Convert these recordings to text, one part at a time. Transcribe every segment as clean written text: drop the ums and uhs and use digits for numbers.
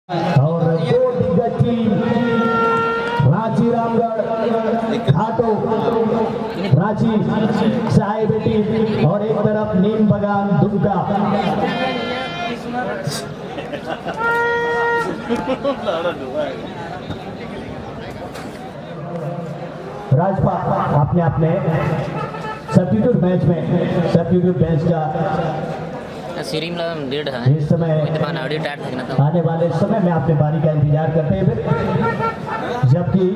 और दो दिग्गज टीम रांची रामगढ़ घाटो रांची चाय बेटी और एक तरफ नीम बगान दुर्गा। राजपाल अपने अपने सब्स्टिट्यूट मैच में सब्स्टिट्यूट बेंच का डेढ़ है इस समय आने वाले समय में अपने बारी का इंतजार करते हुए, जबकि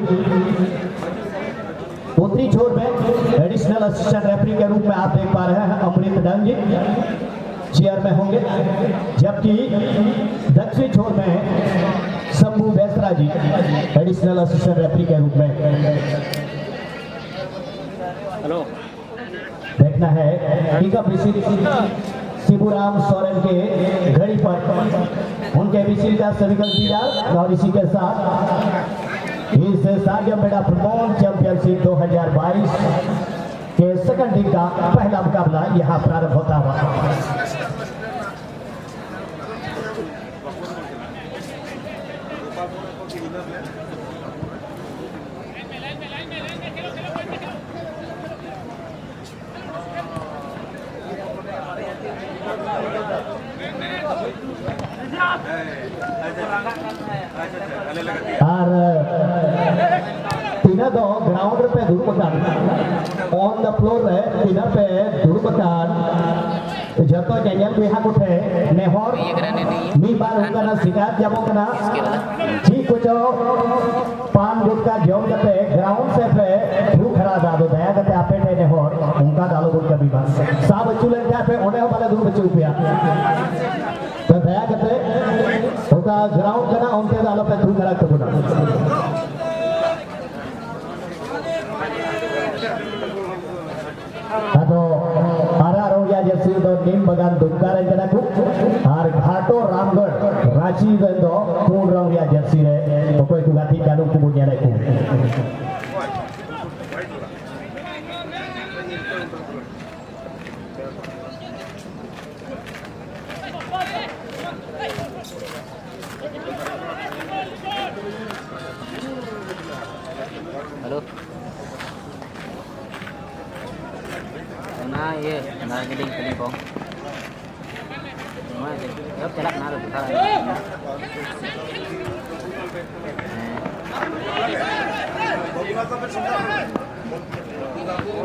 उत्तरी छोर में एडिशनल असिस्टेंट रेफरी के रूप में आप देख पा रहे हैं अमृत डंग जी चेयर में होंगे, जबकि दक्षिण छोर में शंभू बेसरा जी एडिशनल असिस्टेंट रेफरी के रूप में। हेलो देखना है शिवराम सोरेन के घड़ी पर उनके विशिल का सर्विकल दिया और इसी के साथ इस साजम बेड़ा फुटबॉल चैंपियनशिप 2022 के सेकंड टीम का पहला मुकाबला यहां प्रारंभ होता हुआ। और तीना दो ग्राउंड पे दुर्बकान ऑन द फ्लोर है तीना पे दुर्बकान जतो जेल बिहा उठे नेहर मी बार होगा ना शिकायत जब होगा ना ठीक कुछ पान गुटका जम करते ग्राउंड से पे धूप खड़ा दादो दया करते आपे ने नेहर उनका दालो गुटका भी बात सब चुले क्या पे ओने वाला दूर बच्चे रुपया तो दया करते होगा ग्राउंड करना उनके दालो पे धूप खड़ा कर बोला तो आरा रोया जैसे तो नीम बगान दुर्गा रंजना को और घाटो रामगढ़ रांची दो पूर्ण रोया जैसी रे तो कोई गुगाती चालू को बुनिया रे को हेलो ना ये मार्केटिंग के लिए कौन अब चला ना तो पता है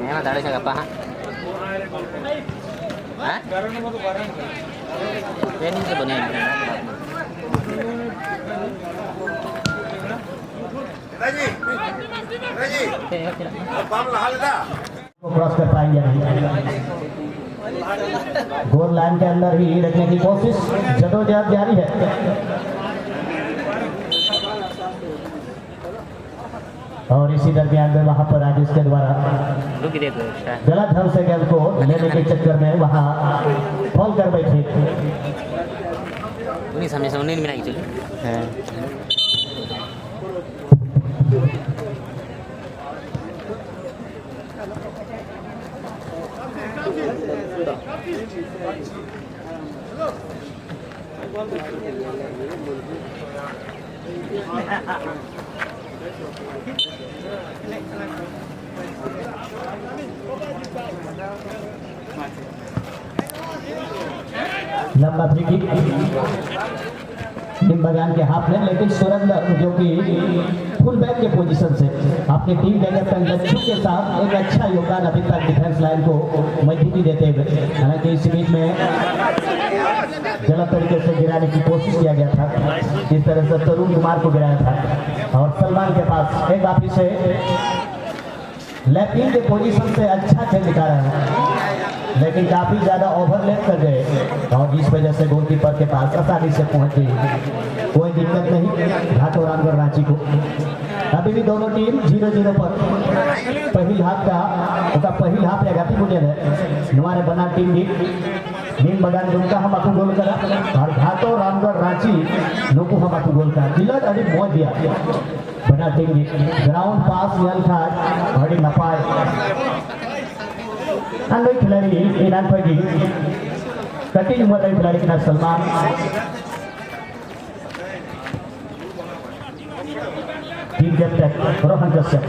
ना दाढ़ी से कपा हाँ ट्रेनिंग से बने क्रॉस कर पाएंगे नहीं, गोल लाइन के अंदर ही रखने की कोशिश जदोजहद जारी है। और इसी दरमियान में वहां पर राजेश के द्वारा गलत ढंग से गेंद को लेने के चक्कर में वहां फॉल कर बैठे लंबा फ्री किक नीम बगान के हाथ में, लेकिन सुरेंद्र जो कि फुल बैक के पोजीशन से अपनी टीम के कैप्टन लक्ष्य के साथ एक अच्छा योगदान अभी तक डिफेंस लाइन को मजबूती देते हुए, हालांकि इस बीच में गलत तरीके से गिराने की कोशिश किया गया था, जिस तरह से तरुण कुमार को गिराया था और सलमान के पास एक वापस से लेफ्ट विंग के पोजीशन से अच्छा खेल दिखा रहा है, लेकिन काफी ज्यादा ओवरलैप कर गए और जिस वजह से गोलकीपर के पास आसानी से पहुंच गई। कोई दिक्कत नहीं घाटो रामगढ़ रांची को। अभी भी दोनों टीम 0-0 पर पहली हाफ या घाटी बुनियाद है हमारे बना टीम भी नीम बगान दुमका हम आपको गोल करा और घाटो रामगढ़ रांची लोगों हम आपको गोल करा जिलत अभी मोह दिया बना टीम ग्राउंड पास यल था बड़ी नपाय andai खिलाड़ी इनान पगी कटी उम्र dari खिलाड़ी के नाम Salman team captain Rohan Kashyap.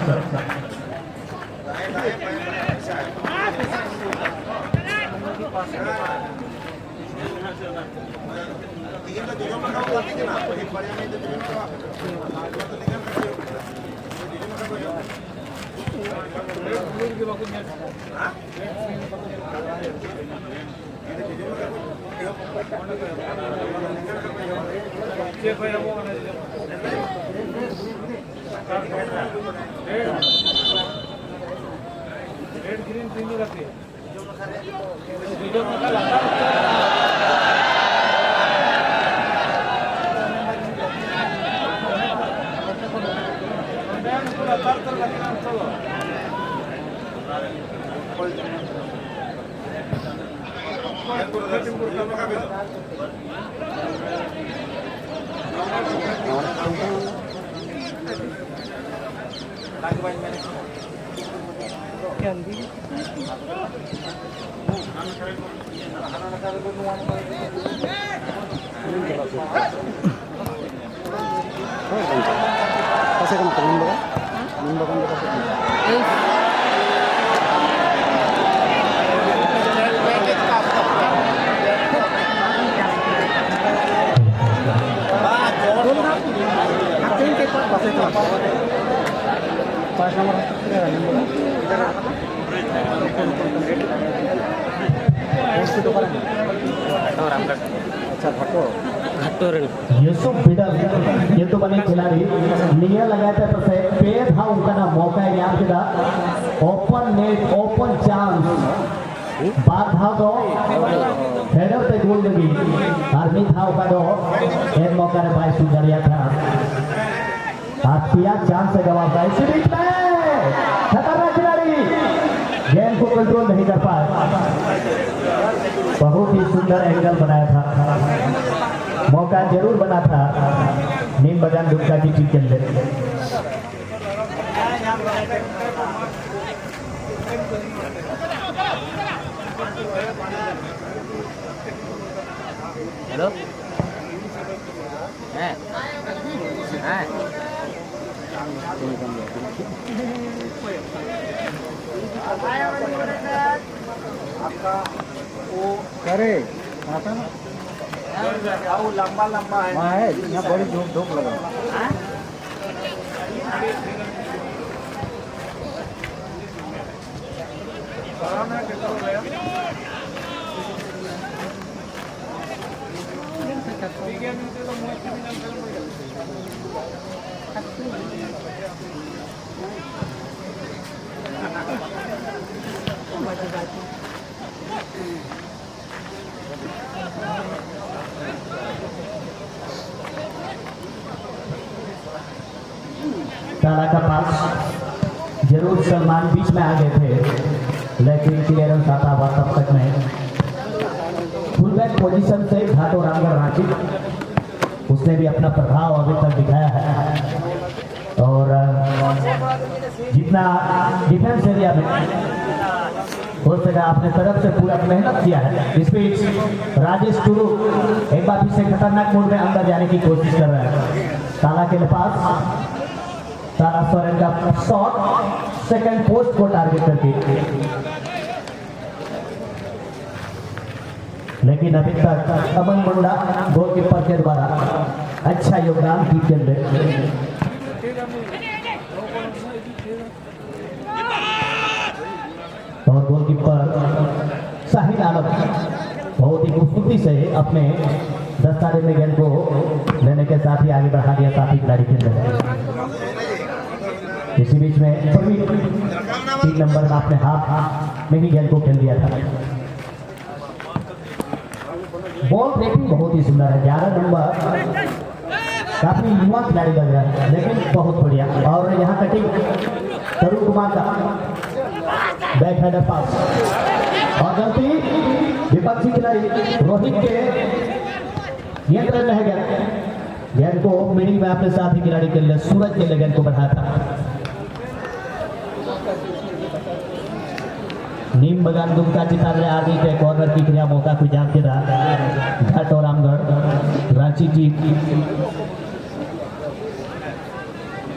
Kasi ka nakalimba ka? Limba ka na kasi. Pas nomor Yusuf बिडल ये तो बने खिलाड़ी नियर लगाते तो से पेड़ था उनका ना मौका है यहाँ पे ओपन नेट ओपन चांस बात था तो हेडर पे गोल लगी आर्मी था उनका तो एक मौका ने भाई सुधारिया था आतिया चांस से गवा था इसी बीच में खतरनाक खिलाड़ी गेंद को कंट्रोल नहीं कर पाए बहुत ही सुंदर एंगल बनाया था मौका जरूर बना था नीम बगान दुर्गा की टीम के लिए। हेलो करे आता ना लंबा है वहाँ है यहाँ बड़ी धूप लगा ताला का पास जरूर सलमान बीच में आ गए थे लेकिन क्लियरेंस आता हुआ तब तक में फुल बैक पोजीशन से घाटो रामगढ़ रांची उसने भी अपना प्रभाव अभी तक दिखाया है और जितना डिफेंस एरिया में हो सका अपने तरफ से पूरा मेहनत किया है। इस बीच राजेश टुरु एक बार फिर से खतरनाक मोड में अंदर जाने की कोशिश कर रहा है। ताला के पास तारा सोरेन का शॉट सेकंड पोस्ट को टारगेट करके लेकिन अभी तक अमन मुंडा गोलकीपर के द्वारा अच्छा योगदान टीम के अंदर और गोलकीपर शाहिद आलम बहुत ही खूबसूरती से अपने दस्ताने में गेंद को लेने के साथ ही आगे बढ़ा दिया साथी खिलाड़ी के अंदर। इसी बीच में 3 नंबर में अपने हाथ में ही गेंद को खेल दिया था। बॉल ब्रेकिंग बहुत ही सुंदर है। 11 नंबर काफी युवा खिलाड़ी लग रहा है लेकिन बहुत बढ़िया। और यहाँ कटिंग तरुण कुमार का बैक हेडर पास और गलती विपक्षी खिलाड़ी रोहित के नियंत्रण में है गेंद को मिडिल में अपने साथी खिलाड़ी के लिए सूरज के लिए गेंद को बढ़ाया था। नीम बगान दुमका चितागढ़ आदि के कॉर्नर की क्रिया मौका को जान के रहा घाट और रामगढ़ रांची टीम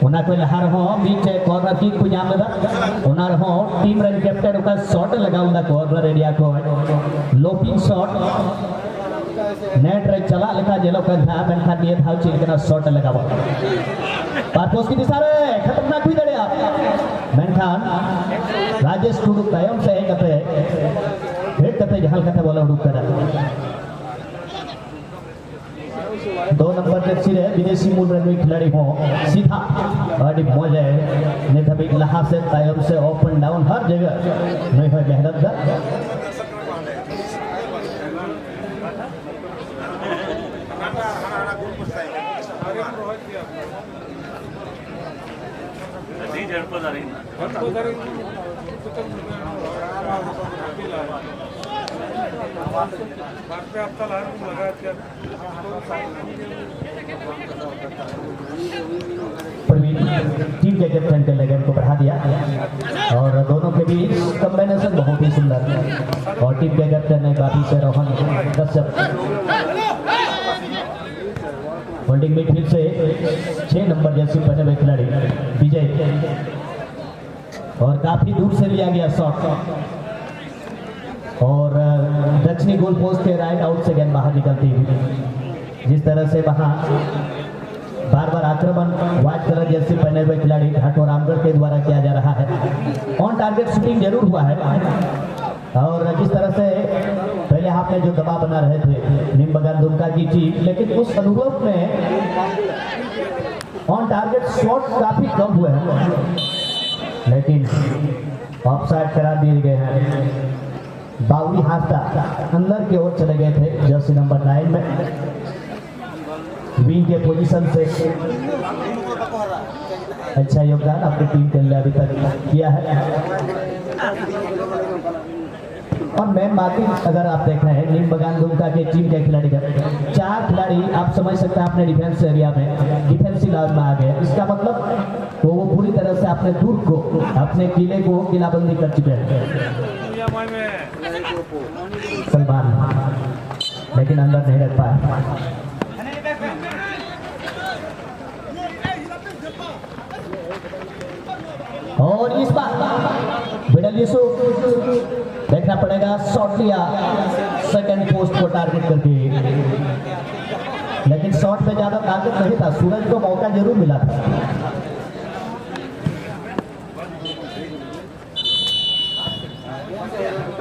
उना को लहार हो बीच कॉर्नर किक को नाम लेदा उनार हो टीम रन कैप्टन का शॉट लगाउंदा कॉर्नर एरिया को लोपिंग शॉट नेट रे चला लेका जेलो का था मेनखा दिए था चिल कना शॉट लगावा पार्पोस की दिशा रे खतरनाक हुई दड़िया मेनखा राजेश टुडू तायम से कते हेड कते जहाल कते बोला उडुक करा 2 नंबर जर्सी रे विदेशी मूल रन खिलाड़ी हो सीधा बड़ी मजा है ने तभी लहा से तायम से अप एंड डाउन हर जगह नहीं है मेहनत दा टीम के कैप्टन के लेगन को बढ़ा दिया और दोनों के बीच कॉम्बिनेशन बहुत ही सुंदर और टीम के कैप्टन ने काफी से रोहन कश्यप होल्डिंग मिडफील्ड से 6 नंबर जर्सी पहने हुए खिलाड़ी विजय और काफी दूर से लिया गया शॉट और दक्षिणी गोल पोस्ट के राइट आउट से गेंद बाहर निकलती हुई जिस तरह से वहां बार बार आक्रमण व्हाइट कलर जर्सी पहने हुए खिलाड़ी घाटो रामगढ़ के द्वारा किया जा रहा है ऑन टारगेट शूटिंग जरूर हुआ है और जिस तरह से पहले हाफ में जो दबाव बना रहे थे नीम बगान दुमका की टीम लेकिन उस अनुरूप में ऑन टारगेट शॉट काफी कम हुए हैं लेकिन ऑफसाइड करा दिए गए हैं बावरी हाफ्ता अंदर की ओर चले गए थे जर्सी नंबर 9 में विंग के पोजीशन से अच्छा योगदान अपनी टीम के लिए अभी तक किया है और मैन मार्किंग अगर आप देख रहे हैं नीम बगान दुमका के टीम के खिलाड़ी 4 खिलाड़ी आप समझ सकते हैं अपने डिफेंस एरिया में डिफेंसिव लाइन में आ गए इसका मतलब तो वो पूरी तरह से अपने दुर्ग को अपने किले को किलाबंदी कर चुके हैं सलमान लेकिन अंदर नहीं रख पाया और इस बार बिडल यूसुफ देखना पड़ेगा शॉट लिया सेकंड पोस्ट को टारगेट करके लेकिन शॉट पे ज्यादा ताकत नहीं था सूरज को मौका जरूर मिला था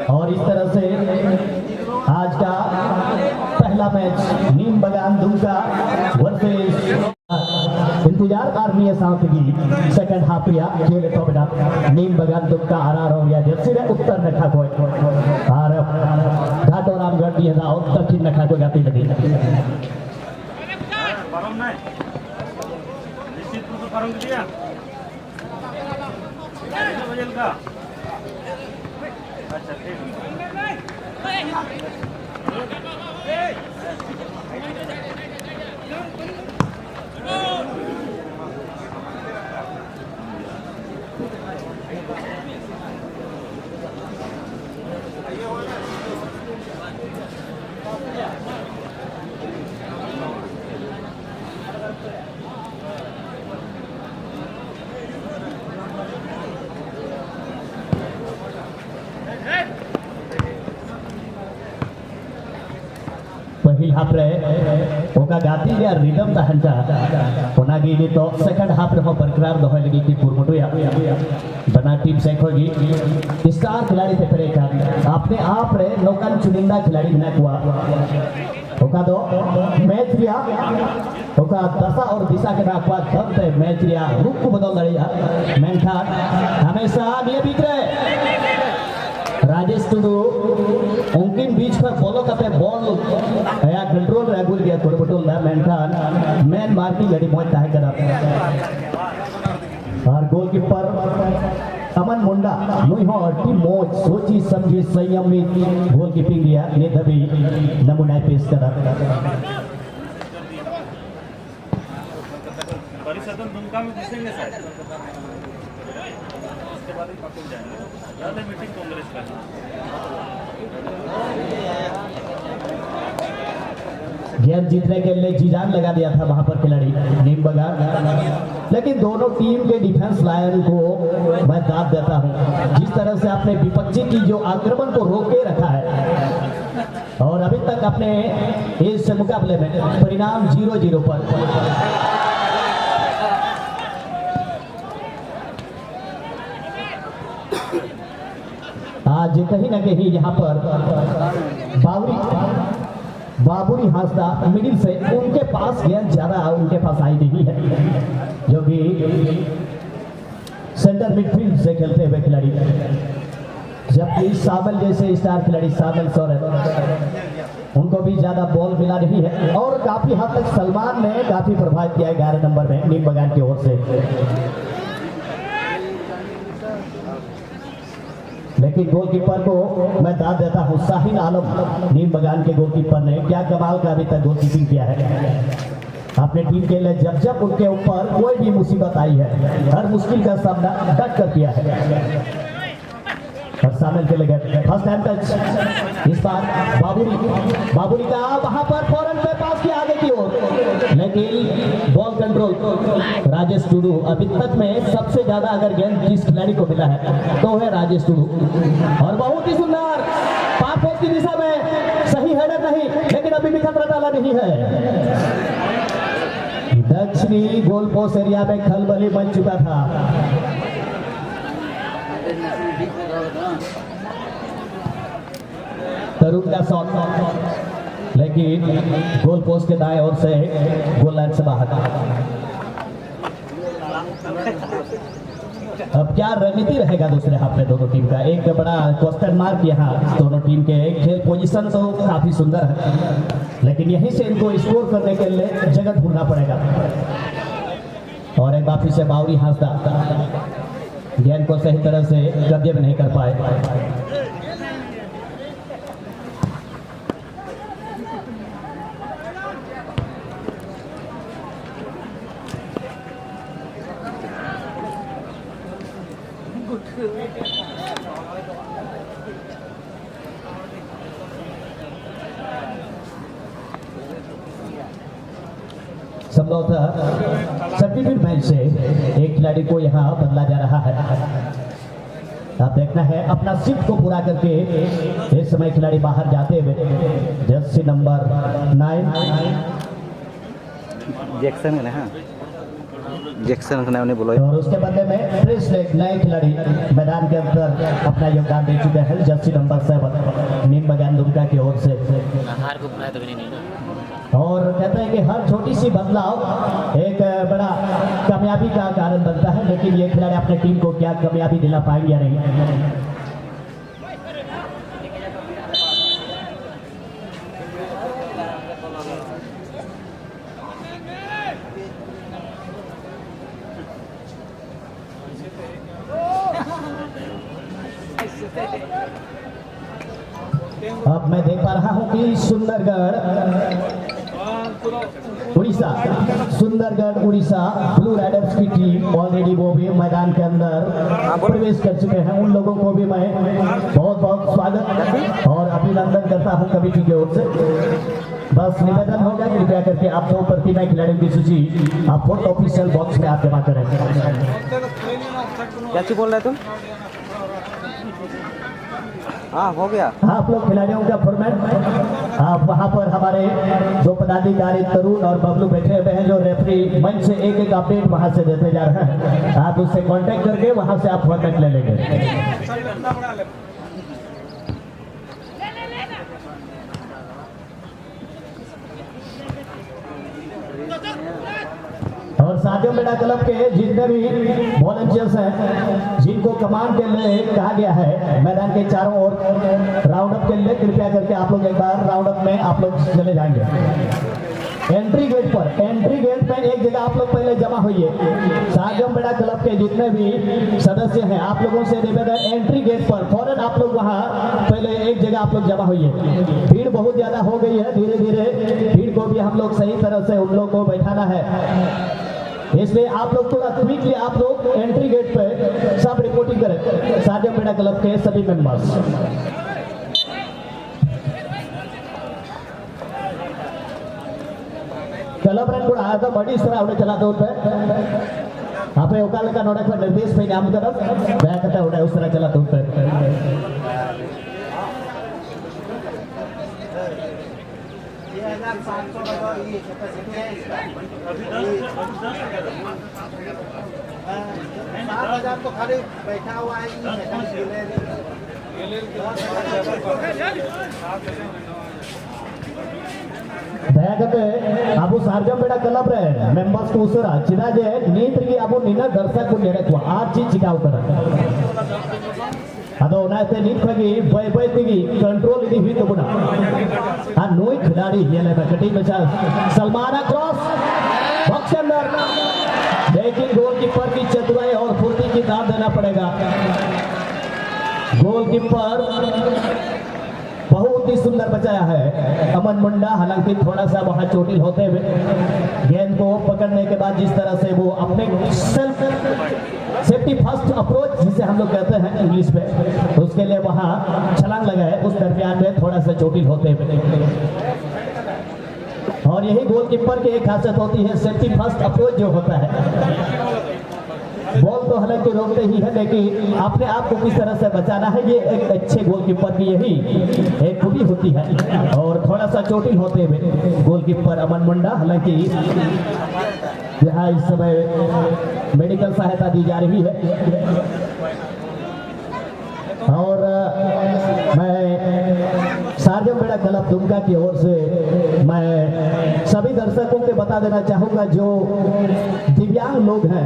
और इस तरह से आज का पहला मैच नीम बगान दुमका वर्सेस इंतजार आर्मी सावतगी सेकंड हाफ या खेले तो बेटा नीम बगान दुमका आर या जर्सी रे उत्तर नखा को और घाटो रामगढ़ दिए ना और दक्षिण नखा को जाती लगी परम नहीं निश्चित रूप से परम दिया बजल का अच्छा ठीक पहिल हाफ रे ओका गाती या रिदम तहंटा ओनागी नि तो सेकंड हाफ रे हो बरकरार दोहय लगी की पुरमुडुया बना टीम से होगी स्टार खिलाड़ी थे परे का अपने आप रे लोकल चुनिंदा खिलाड़ी बना हुआ ओका दो मैच रिया ओका दशा और दिशा के नाकवा दब मैच रिया रुख को बदल दड़िया मेनखा हमेशा ये बीच रे राजेश टुडू उनकिन बीच पर फॉलो करते बॉल या कंट्रोल रेगुल दिया थोड़े बटोल ना मेनखान मैन मार्किंग गड़ी मोय ताहे करा और गोलकीपर अमन मुंडा नुई हो टीम मोज सोची समझी संयमित गोलकीपिंग दिया ने दबी नमूना पेश करा परिसदन दुमका में घुसेंगे शायद उसके बाद ही पकड़ जाएंगे ज़्यादा मीटिंग कांग्रेस का गेंद जीतने के लिए जी जान लगा दिया था वहां पर खिलाड़ी नीम बगान, लेकिन दोनों टीम के डिफेंस लाइन को मैं दाद देता हूं। जिस तरह से आपने विपक्षी की जो आक्रमण को रोके रखा है और अभी तक अपने इस मुकाबले में परिणाम 0-0 पर। आज कहीं ना कहीं यहाँ पर बाबुरी हांसदा मिडिल से उनके पास गेंद ज्यादा उनके पास आई नहीं है, जो कि सेंटर मिडफील्ड से खेलते हुए खिलाड़ी, जबकि साबल जैसे स्टार खिलाड़ी साबल सोरेन उनको भी ज्यादा बॉल मिला नहीं है। और काफी हद तक सलमान ने काफी प्रभावित किया है 11 नंबर में नीम बगान की ओर से, लेकिन गोलकीपर को मैं दाद देता हूं। शाहीन आलम नीम बगान के गोलकीपर ने क्या कमाल का अभी तक गोलकीपिंग किया है अपने टीम के लिए। जब जब उनके ऊपर कोई भी मुसीबत आई है हर मुश्किल का सामना डट कर किया है। और शामिल के लिए फर्स्ट टाइम टच इस बार बाबुरी का वहां पर फौरन पे पास किया आगे की ओर, लेकिन बॉल कंट्रोल राजेश टुडू। अभी तक में सबसे ज्यादा अगर गेंद किस खिलाड़ी को मिला है तो है राजेश टुडू, और बहुत ही सुंदर पार पोस्ट की दिशा में सही हेडर नहीं, लेकिन अभी भी खतरा डाला नहीं है। दक्षिणी गोल पोस्ट एरिया में खलबली बन चुका था। तरुण का शॉट, लेकिन गोल पोस्ट के दाएं ओर से गोल लाइन से बाहर। अब क्या रणनीति रहेगा दूसरे हाफ में दोनों टीम का? एक बड़ा क्वेश्चन मार्क यहाँ दोनों टीम के। खेल पोजीशन तो काफी सुंदर है, लेकिन यहीं से इनको स्कोर करने के लिए जगह ढूंढना पड़ेगा। और एक बार फिर से बावरी हांसदा गेंद को सही तरह से कब्जे में नहीं कर पाए। संभवतः सब्स्टिट्यूट मैच से एक खिलाड़ी को यहाँ बदला जा रहा है। आप देखना है अपना शिफ्ट को पूरा करके इस समय खिलाड़ी बाहर जाते हुए जर्सी नंबर 9 जैक्सन है ना, जैक्सन का नाम नहीं बोलो। और उसके बदले में फ्रेश नए खिलाड़ी मैदान के अंदर अपना योगदान दे चुके हैं। जर्सी नंबर 7 नीम बगान दुमका की ओर से। हार को बुलाया तो भी नहीं। और कहते हैं कि हर छोटी सी बदलाव एक बड़ा कामयाबी का कारण बनता है, लेकिन ये खिलाड़ी अपने टीम को क्या कामयाबी दिला पाएंगे या नहीं। अब मैं देख पा रहा हूं कि सुंदरगढ़ उड़ीसा ब्लू राइडर्स की टीम ऑलरेडी वो भी मैदान के अंदर प्रवेश कर चुके हैं। उन लोगों को भी मैं बहुत बहुत स्वागत और अभिनंदन करता हूं कमेटी की ओर से। बस निवेदन होगा कृपया करके आप दो प्रतिभा खिलाड़ियों की सूची आप फोर्थ ऑफिशियल बॉक्स में आप जमा करें। क्या बोल रहे तुम? हाँ हो गया। आप लोग खिलाड़ियों का फॉर्मेट आप वहां पर हमारे दो पदाधिकारी तरुण और बबलू बैठे हुए हैं जो रेफरी मंच से एक एक अपडेट वहां से देते जा रहे हैं। आप उससे कांटेक्ट करके वहां से आप फॉर्मेट ले लेंगे। और साथियों मेरा क्लब के जितने भी वॉलंटियर्स हैं जिनको कमांड के लिए कहा गया है मैदान के चारों ओर राउंड अप के लिए, कृपया करके आप लोग एक बार राउंड अप में आप लोग चले जाएंगे। एंट्री गेट पर एक जगह आप लोग पहले जमा होइए। साथियों मेरा क्लब के जितने भी सदस्य हैं आप लोगों से निवेदन, एंट्री गेट पर फौरन आप लोग वहां पहले एक जगह आप लोग जमा होइए। भीड़ बहुत ज्यादा हो गई है, धीरे धीरे भीड़ को भी हम लोग सही तरह से उन लोग को बैठाना है, इसलिए आप लोग थोड़ा क्विकली आप लोग एंट्री गेट पे सब रिपोर्टिंग करें। साथियों मेरा क्लब के सभी मेंबर्स क्लब रन ಕೂಡ ಆದ ಮಡಿಸ್ತರ ಅವಡೆ ಚಲಾತ ಹೋಗ್ತಾ आपे ओकाल का नोडक पर निर्देश पे नाम तरफ बैक करता उड़ा उस तरह चलाता होता तो खाली बैठा हुआ है ದಯಾಗತೆ ಅಬು ಸಾರ್ಜಂಬೇಡ ಕ್ಲಬ್ ರೇ ಮೆಂಬರ್ಸ್ को उसरा चिराजे नीति अबु निना दर्शक को नेरे को आज चीज चिकाव कर ಅದು ನಾತೆ ನೀತ್ವಾಗಿ ಬೈತಿಗಿ ಕಂಟ್ರೋಲ್ ಇದಿ ಹುई ತಗುಣ ಆ ನೋಯ್ खिलाड़ी येले कटिंग में सलमान क्रॉस बॉक्स अंदर लेकिन गोलकीपर की चतुराई और फुर्ती की दाद देना पड़ेगा गोलकीपर बहुत ही सुंदर बचाया है अमन मुंडा हालांकि थोड़ा सा वहां चोटिल होते हुए गेंद को पकड़ने के बाद जिस तरह से वो अपने सेल्फ सेफ्टी फर्स्ट अप्रोच जिसे हम लोग कहते हैं इंग्लिश में उसके लिए वहां छलांग लगाए उस दरमियान में थोड़ा सा चोटिल होते हुए और यही गोलकीपर की एक खासियत होती है सेफ्टी फर्स्ट अप्रोच जो होता है बॉल तो हालांकि रोकते ही है लेकिन अपने आप को किस तरह से बचाना है ये एक अच्छे गोलकीपर की यही एक खूबी होती है और थोड़ा सा चोटिल होते हुए गोलकीपर अमन मुंडा हालांकि यहाँ इस समय मेडिकल सहायता दी जा रही है और मैं सार्जमबेड़ा क्लब दुमका की ओर से मैं सभी दर्शकों को बता देना चाहूंगा जो दिव्यांग लोग हैं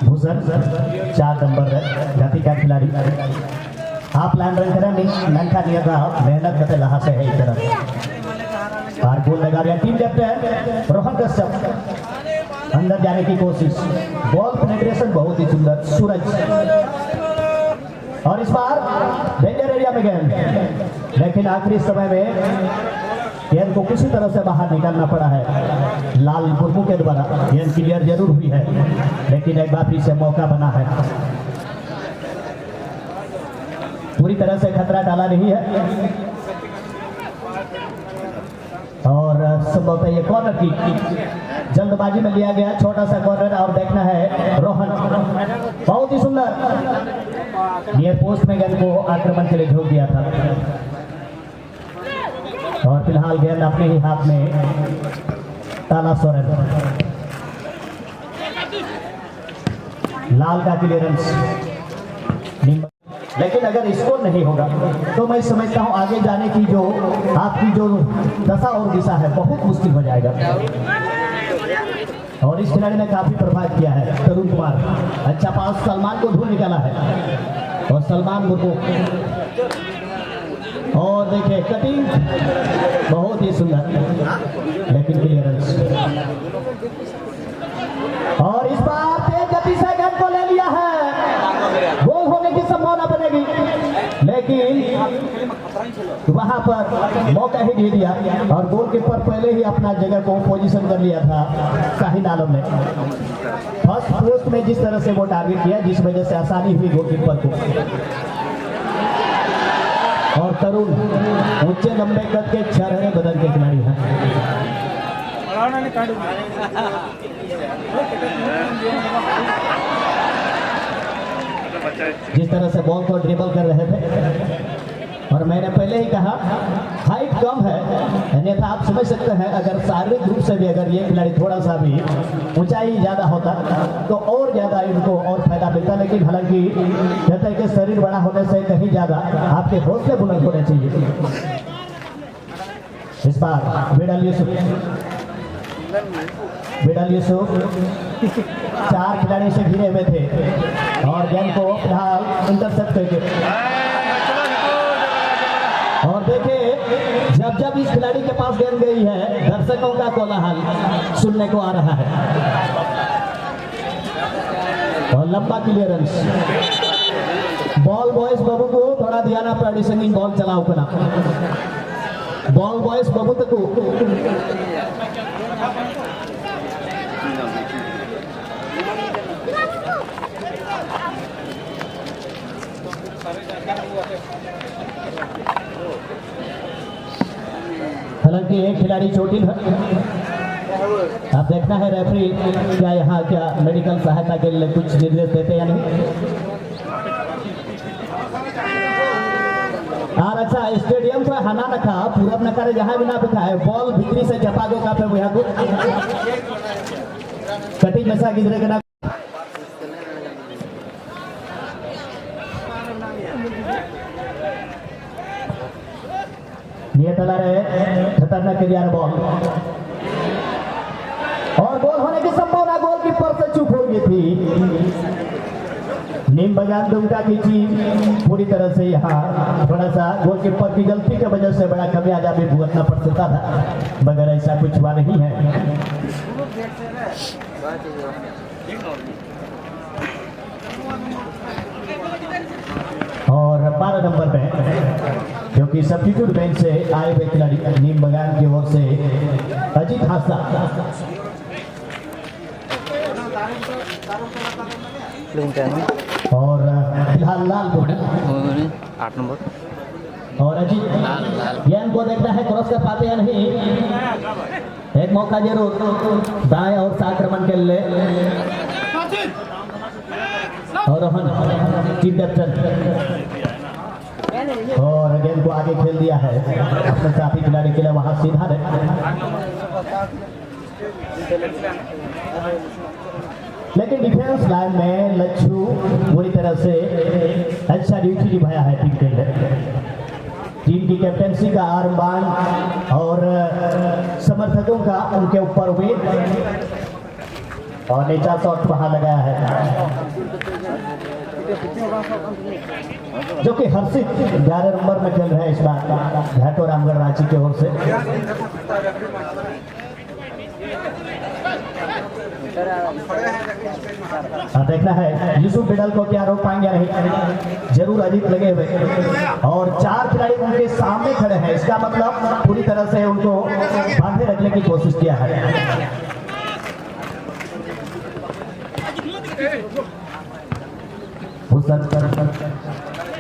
भूषण 4 नंबर जाति का खिलाड़ी आप लाइन रन करें नहीं नंका दिया था मेहनत करते लहा से है इस तरह और गोल लगा रहा टीम कैप्टन रोहन कश्यप अंदर जाने की कोशिश बॉल पेनिट्रेशन बहुत ही सुंदर सूरज और इस बार डेंजर एरिया में गेंद लेकिन आखिरी समय में गेंद को किसी तरह से बाहर निकालना पड़ा है लाल मुर्मू के द्वारा गेंद क्लियर जरूर हुई है लेकिन एक बार फिर से मौका बना है पूरी तरह से खतरा डाला नहीं है और संभवतः ये कॉर्नर की जल्दबाजी में लिया गया छोटा सा कॉर्नर और देखना है रोहन बहुत ही सुंदर नियर पोस्ट में गेंद को आक्रमण के लिए झोंक दिया था और फिलहाल गेंद अपने ही हाथ में ताला सोरेन लाल का क्लियरेंस लेकिन अगर इसको नहीं होगा तो मैं समझता हूं आगे जाने की जो आपकी जो दशा और दिशा है बहुत मुश्किल हो जाएगा और इस खिलाड़ी ने काफी प्रभावित किया है तरुण कुमार अच्छा पास सलमान को ढूंढ निकाला है और सलमान मुर्मू और देखिए कटिंग बहुत ही सुंदर लेकिन क्लियरेंस और इस बार तेज गति से गेंद को ले लिया है गोल होने की संभावना बनेगी लेकिन वहां पर मौका ही दे दिया और गोलकीपर पहले ही अपना जगह को पोजीशन कर लिया था शाहीन आलम ने फर्स्ट पोस्ट में जिस तरह से वो टारगेट किया जिस वजह से आसानी हुई गोलकीपर को और तरुण ऊंचे लंबे कद के 6 रने बदल के खिलाड़ी हैं जिस तरह से बॉल को ड्रिबल कर रहे थे और मैंने पहले ही कहा हाइट कम है अन्यथा आप समझ सकते हैं अगर शारीरिक रूप से भी अगर ये खिलाड़ी थोड़ा सा भी ऊंचाई ज़्यादा होता तो और ज़्यादा इनको और फायदा मिलता लेकिन हालांकि कहते हैं कि शरीर बड़ा होने से कहीं ज़्यादा आपके हौसले बुलंद होने चाहिए इस बार बिडल यूसुफ बिडल यूसुफ 4 खिलाड़ी से घिरे हुए थे और गेंद को फिलहाल इंटरसेप्ट करके और देखे जब जब इस खिलाड़ी के पास गेंद गई है दर्शकों का कोलाहल सुनने को आ रहा है और लंबा क्लियरेंस बॉल बॉयज बाबू को थोड़ा ध्यान प्राणी सिंगिंग बॉल चलाओ कना बॉल बॉयज बाबू तक हालांकि एक खिलाड़ी चोटिल है अब देखना है रेफरी क्या मेडिकल सहायता के लिए कुछ निर्देश देते या नहीं। और अच्छा स्टेडियम को हना रखा पूरब न करे जहां भी ना बिठा है बॉल भीतरी से चपा दो का पे वहां को कटिंग में सा गिरे के ना नियतला रहे खतरनाक क्लियर बॉल और गोल होने की संभावना गोलकीपर से चूक हो गई थी। नीम बगान दुमका की टीम पूरी तरह से यहाँ थोड़ा सा गोलकीपर की गलती की वजह से बड़ा खमियाजा भी भुगतना पड़ सकता था मगर ऐसा कुछ हुआ नहीं है। और 12 नंबर पे क्योंकि सब्स्टिट्यूट बेंच से आए हुए खिलाड़ी नीम बगान की ओर से अजीत हासा और फिलहाल लाल बोर्ड 8 नंबर और अजीत गेंद को देखना है क्रॉस कर पाते या नहीं एक मौका जरूर दाएं और आक्रमण के लिए और रोहन टीम कैप्टन और गेंद को आगे खेल दिया है अपने साथी खिलाड़ी के लिए वहां सीधा लेकिन डिफेंस लाइन में लच्छू पूरी तरह से अच्छा ड्यूटी निभाया है टीम के लिए। टीम की कैप्टेंसी का आर्मबांड और समर्थकों का उनके ऊपर उम्मीद और नीचा शॉट वहां लगाया है जो कि हर्षित 11 नंबर में खेल रहे हैं इस बार घाटो रामगढ़ रांची की ओर से। देखना है यूसुफ बिडल को क्या रोक पाएंगे नहीं जरूर अजीत लगे हुए और 4 खिलाड़ी उनके सामने खड़े हैं इसका मतलब पूरी तरह से उनको बांधे रखने की कोशिश किया है।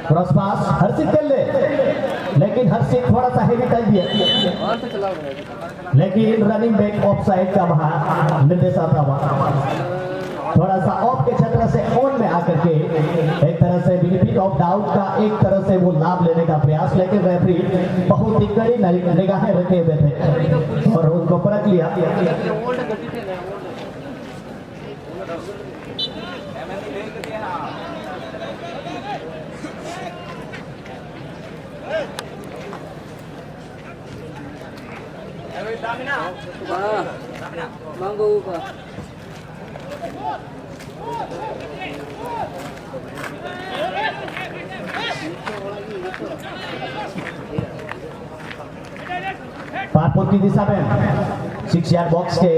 क्रॉस पास हर्षित कर ले लेकिन हर्षित थोड़ा सा हेवी कर दिया लेकिन रनिंग बैक ऑफ साइड का वहां निर्देश आता हुआ थोड़ा सा ऑफ के क्षेत्र से ऑन में आकर के एक तरह से बेनिफिट ऑफ डाउट का एक तरह से वो लाभ लेने का प्रयास लेकिन रेफरी बहुत ही कड़ी निगाहें रखे हुए थे और उनको परख लिया। पारपुर की दिशा में 6 यार्ड बॉक्स के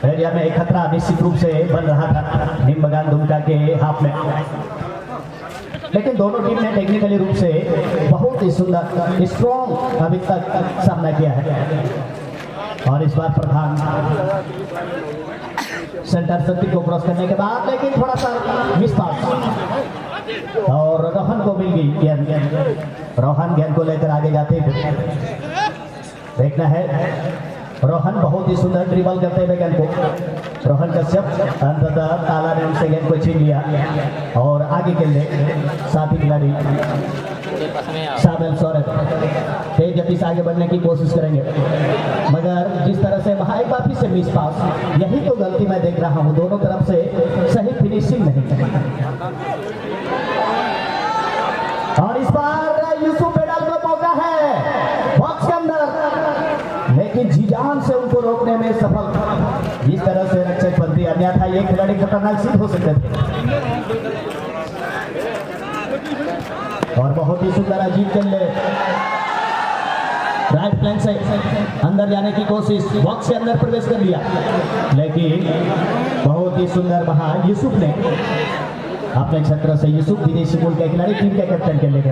एरिया में एक खतरा निश्चित रूप से बन रहा था नीम बगान दुमका के हाफ में लेकिन दोनों टीम ने टेक्निकली रूप से बहुत ही सुंदर स्ट्रॉन्ग अभी तक सामना किया है और इस बार प्रधान सेंटर सर्किल को क्रॉस करने के बाद लेकिन थोड़ा सा मिस पास और रोहन को मिल गई गेंद रोहन गेंद को लेकर आगे जाते हुए देखना है रोहन बहुत ही सुंदर ड्रिबल करते हुए गेंद को रोहन कश्यप अंततः ताला ने उनसे गेंद को छीन लिया और आगे के लिए साथी खिलाड़ी शामिल सौरभ तेज गति से आगे बढ़ने की कोशिश करेंगे मगर जिस तरह से वहां एक बार से मिस पास यही तो गलती मैं देख रहा हूं दोनों तरफ से सही फिनिशिंग नहीं और इस बार यूसुफ बेडाल का मौका है बॉक्स के अंदर लेकिन जीजा रोकने में सफल इस तरह से रक्षक बंदी, अन्यथा ये खिलाड़ी खतरनाक सिद्ध हो सकते थे। और बहुत ही सुंदर अजीब खेल, राइट फ्लैंक से अंदर जाने की कोशिश, बॉक्स से अंदर प्रवेश कर लिया, लेकिन बहुत ही सुंदर वहां यूसुफ ने अपने क्षेत्र से, यूसुफ विदेशी मूल के खिलाड़ी टीम के कैप्टन के लिए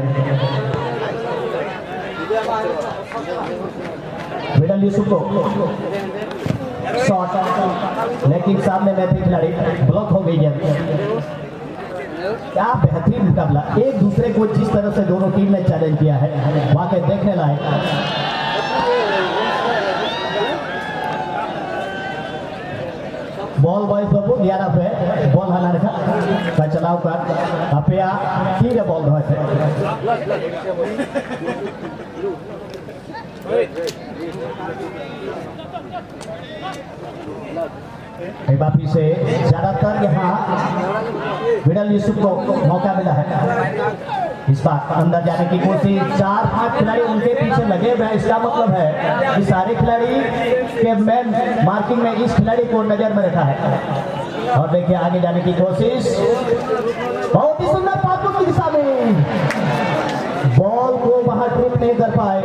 मिडल यूसुफ को शॉट, लेकिन सामने में थे खिलाड़ी, ब्लॉक हो गई है। क्या बेहतरीन मुकाबला, एक दूसरे को जिस तरह से दोनों टीम ने चैलेंज किया है वाकई देखने लायक। बॉल बॉयज बाबू 11 पे बॉल हला रखा का चलाव कर अपिया ठीक है बॉल रहे थे वापी से ज्यादातर यहाँ मिडल यूसुफ को मौका मिला है। इस बार अंदर जाने की कोशिश, 4-5 खिलाड़ी उनके पीछे लगे हुए हैं। इसका मतलब है कि सारे खिलाड़ी के मैन मार्किंग में इस खिलाड़ी को नजर में रखा है। और देखिए आगे जाने की कोशिश, बहुत ही सुंदर पासबुक की दिशा में, बॉल को वहां ट्रिप नहीं कर पाए।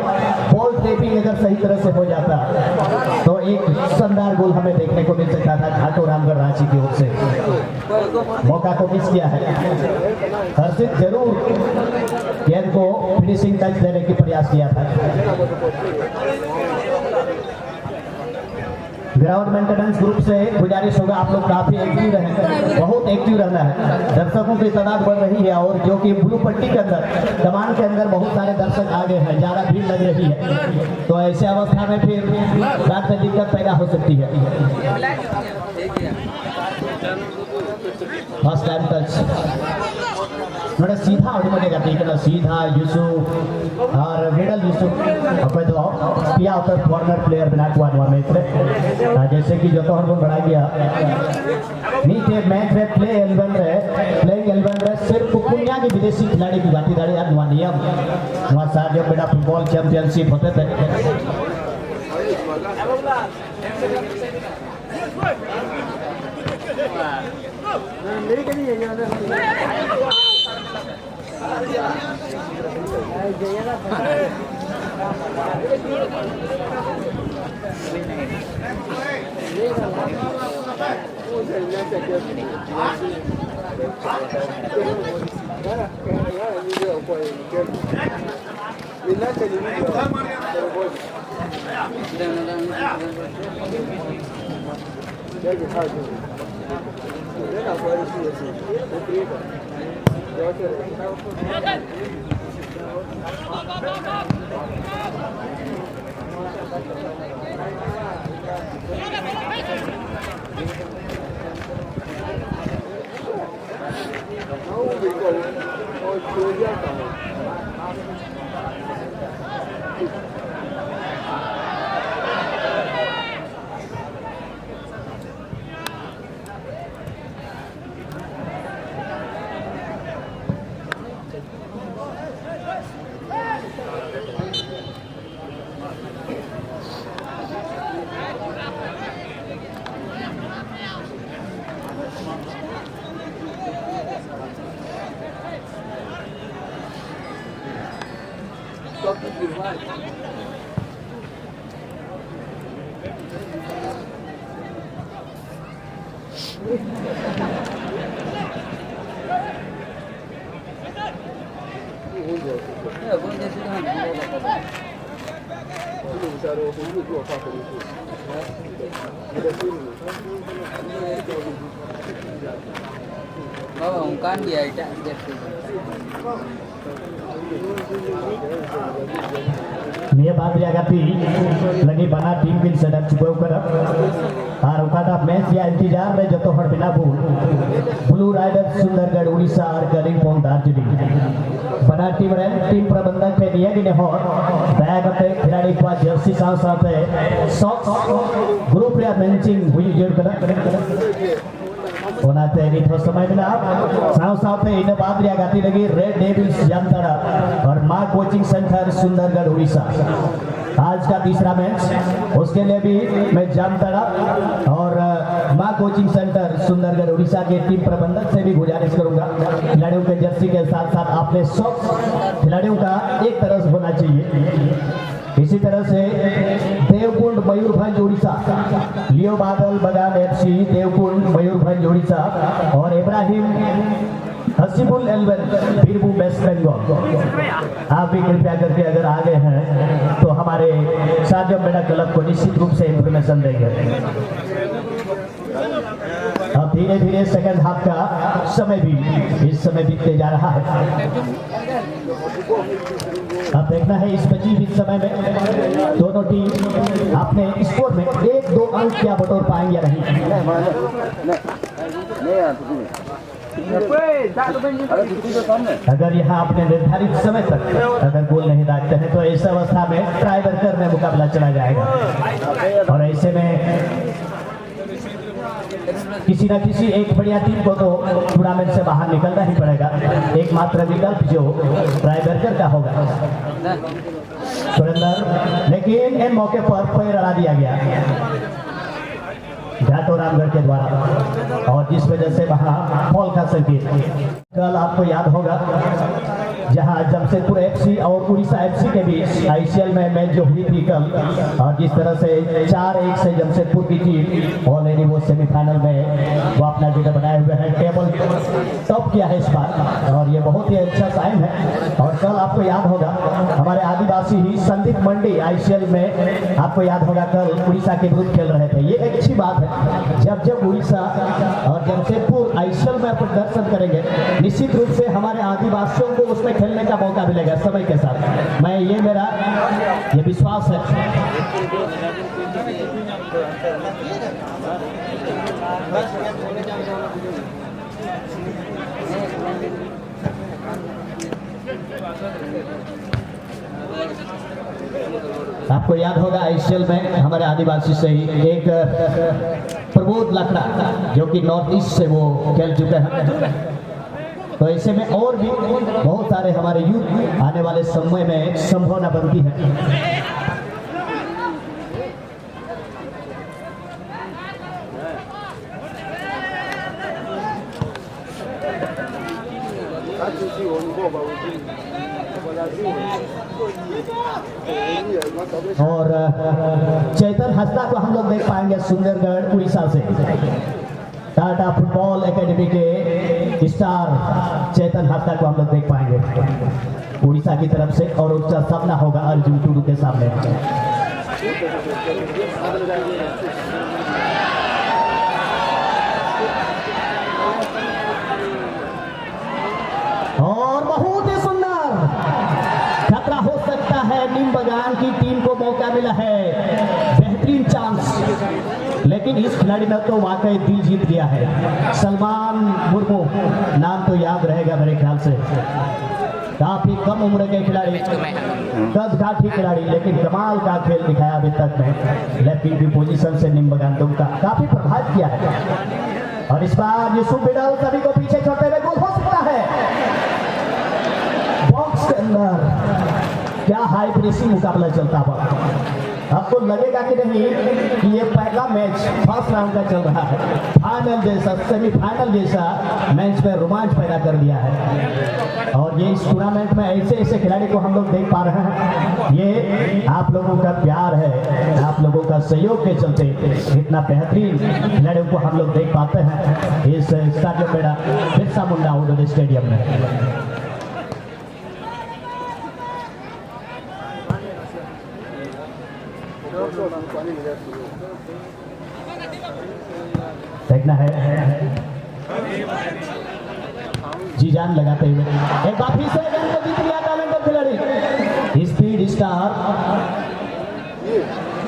बॉल ट्रेपिंग अगर सही तरह से हो जाता तो एक शानदार गोल हमें देखने को मिल सकता था घाटो रामगढ़ रांची की ओर से। मौका को मिस किया है, हर्षित जरूर गेंद को फिनिशिंग टच देने की प्रयास किया था। ग्राउंड मेंटेनेंस ग्रुप से गुजारिश होगा आप लोग काफी एक्टिव रहें, बहुत एक्टिव रहना है। दर्शकों की तादाद बढ़ रही है और जो कि ब्लू पट्टी के अंदर, कमान के अंदर बहुत सारे दर्शक आगे हैं, ज्यादा भीड़ लग रही है, तो ऐसे अवस्था में फिर रात में दिक्कत पैदा हो सकती है। फर्स्ट टाइम टच नोड़ा सीधा बनेगा, देखना सीधा यूसुफ और मिडल यूसुफ अपर तो पिया उतर कॉर्नर प्लेयर बना हुआ में जैसे कि जो तो हम बढ़ा गया नीचे मैच में प्लेइंग 11 रे सिर्फ पुनिया के विदेशी खिलाड़ी की भागीदारी आज नवा नियम नवा साथ जो बड़ा फुटबॉल चैंपियनशिप होते थे। Kan dia tidak ये बात लगाती लगी बना टीम बिन सेटअप चुके कर और उकाटा मैच या इंतजार में जो तो हर बिना भूल ब्लू राइडर्स सुंदरगढ़ उड़ीसा और कलिंपोंग दार्जिलिंग बना टीम रैंक टीम प्रबंधक पे दिया कि हो बैग पे खिलाड़ी को जर्सी साथ साथ सॉक्स ग्रुप या मैचिंग हुई जोड़ कर होना चाहिए तो समय मिला साथ इन बात गाती लगी रेड डेविल्स जामताड़ा और माँ कोचिंग सेंटर सुंदरगढ़ उड़ीसा। आज का तीसरा मैच, उसके लिए भी मैं जामताड़ा और माँ कोचिंग सेंटर सुंदरगढ़ उड़ीसा के टीम प्रबंधक से भी गुजारिश करूंगा, खिलाड़ियों के जर्सी के साथ साथ आपने सब खिलाड़ियों का एक तरह से होना चाहिए। इसी तरह से देवकुंड मयूरभंज उड़ीसा, लियो बादल बगान FC देवकुंड मयूरभंज उड़ीसा और इब्राहिम हसीबुल एलवन बीरभूम वेस्ट बंगाल। आप भी कृपया करके अगर आ गए हैं तो हमारे साजम बेड़ा क्लब को निश्चित रूप से इंफॉर्मेशन देंगे। अब धीरे धीरे सेकंड हाफ का समय भी इस समय बीतते जा रहा है। अब देखना है इस बची हुई समय में दोनों टीम अपने स्कोर में 1-2 अंक क्या बटोर पाएंगे या नहीं। अगर यहाँ अपने निर्धारित समय तक अगर गोल नहीं दागते हैं तो इस अवस्था में ट्राई बर्कर में मुकाबला चला जाएगा और ऐसे में किसी न किसी एक बढ़िया टीम को तो टूर्नामेंट से बाहर निकलना ही पड़ेगा। एकमात्र विकल्प जो ट्राई बर्कर का होगा सुरेंद्र, लेकिन इन मौके पर पैर अड़ा दिया गया घाटो रामगढ़ के द्वारा और जिस वजह से वहां फॉल का संकेत। कल आपको याद होगा जहां जमशेदपुर FC और उड़ीसा FC के बीच ICL में मैच जो हुई थी कल, और जिस तरह से 4-1 से जमशेदपुर की टीम ऑलरेडी वो सेमीफाइनल में वो अपना जगह बनाए हुए हैं, टेबल टॉप किया है इस बार और ये बहुत ही अच्छा साइन है। और कल आपको याद होगा हमारे आदिवासी ही संदीप मंडी ICL में आपको याद होगा कल उड़ीसा के विरुद्ध खेल रहे थे। ये एक अच्छी बात है, जब उड़ीसा और जमशेदपुर ICL में प्रदर्शन करेंगे निश्चित रूप से हमारे आदिवासियों को उसमें खेलने का मौका मिलेगा समय के साथ। मैं ये मेरा ये विश्वास है। आपको याद होगा ICL में हमारे आदिवासी से ही एक प्रबोध लखड़ा जो कि नॉर्थ ईस्ट से वो खेल चुके हैं, तो ऐसे में और भी बहुत सारे हमारे यूथ आने वाले समय में संभावना बनती है। और चेतन हंसदा को हम लोग देख पाएंगे सुंदरगढ़ उड़ीसा से। टाटा फुटबॉल एकेडमी के स्टार चेतन हंसदा को हम लोग देख पाएंगे उड़ीसा की तरफ से और उसका सामना होगा अर्जुन टुडू के सामने। और बहुत ही सुंदर खतरा हो सकता है, नीम बगान की टीम को मौका मिला है, बेहतरीन चांस, लेकिन इस खिलाड़ी ने तो वाकई दिल जीत गया है। सलमान मुर्मू नाम तो याद रहेगा मेरे ख्याल से, काफी कम उम्र के खिलाड़ी, कद काठी खिलाड़ी, लेकिन कमाल का खेल दिखाया अभी तक में। लेफ्ट विंग की पोजीशन से नीम बगान का काफी प्रभावित किया है और इस बार यूसुफ बिडल सभी को पीछे छोड़ते हुए गोल हो सकता है। बॉक्स के अंदर क्या हाई प्रेसिंग मुकाबला चलता हुआ, आपको लगेगा कि नहीं कि ये पहला मैच फर्स्ट राउंड का चल रहा है, फाइनल जैसा सेमीफाइनल जैसा मैच में रोमांच पैदा कर दिया है। और ये इस टूर्नामेंट में ऐसे ऐसे खिलाड़ी को हम लोग देख पा रहे हैं, ये आप लोगों का प्यार है, आप लोगों का सहयोग के चलते इतना बेहतरीन खिलाड़ियों को हम लोग देख पाते हैं इस स्टेडियम बेड़ा बिरसा मुंडा आउटडोर स्टेडियम में। देखना है जी जान लगाते हुए एक बार फिर से गेंद को जीत लिया टैलेंटेड खिलाड़ी स्पीड स्टार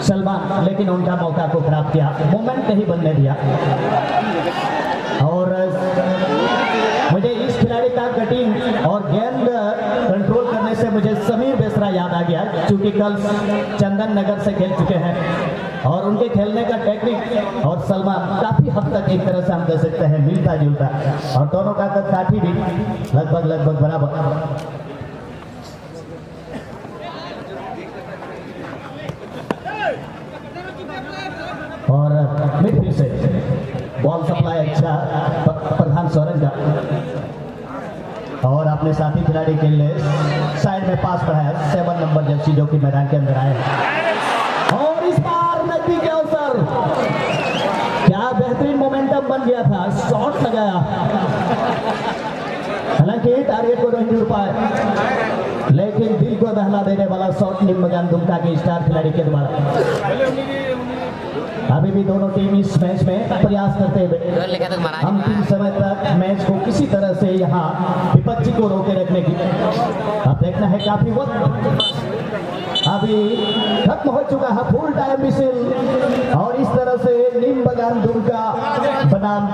सलमान, लेकिन उनका मौका को खराब किया, मोमेंट नहीं बनने दिया। और मुझे इस खिलाड़ी का कटिंग और गेंद कंट्रोल करने से मुझे समीर बेसरा याद आ गया, क्योंकि कल चंदन नगर से खेल चुके हैं और उनके खेलने का टेक्निक और सलमान काफी हद तक एक तरह से हम कह सकते हैं मिलता जुलता, और दोनों का कद काठी भी लगभग बराबर। मिडफील्ड से बॉल सप्लाई अच्छा प्रधान सोरेन का, और अपने साथी खिलाड़ी के लिए साइड में पास पढ़ाया 7 नंबर जर्सी जो कि मैदान के अंदर आए, और इस बार नजदीक के अवसर, क्या बेहतरीन मोमेंटम बन गया था, शॉट लगाया, हालांकि टारगेट को नहीं जुड़ पाए, लेकिन दिल को दहला देने वाला शॉट निम्बगान दुमका के स्टार खिलाड़ी के द्वारा। अभी भी दोनों टीम इस मैच में प्रयास करते हुए अंतिम समय तक मैच को किसी तरह से यहाँ विपक्षी को रोके रखने की। अब देखना है काफी वक्त अभी खत्म हो चुका है, फुल टाइम विसिल, और इस तरह से निम्बगान दुमका बनाम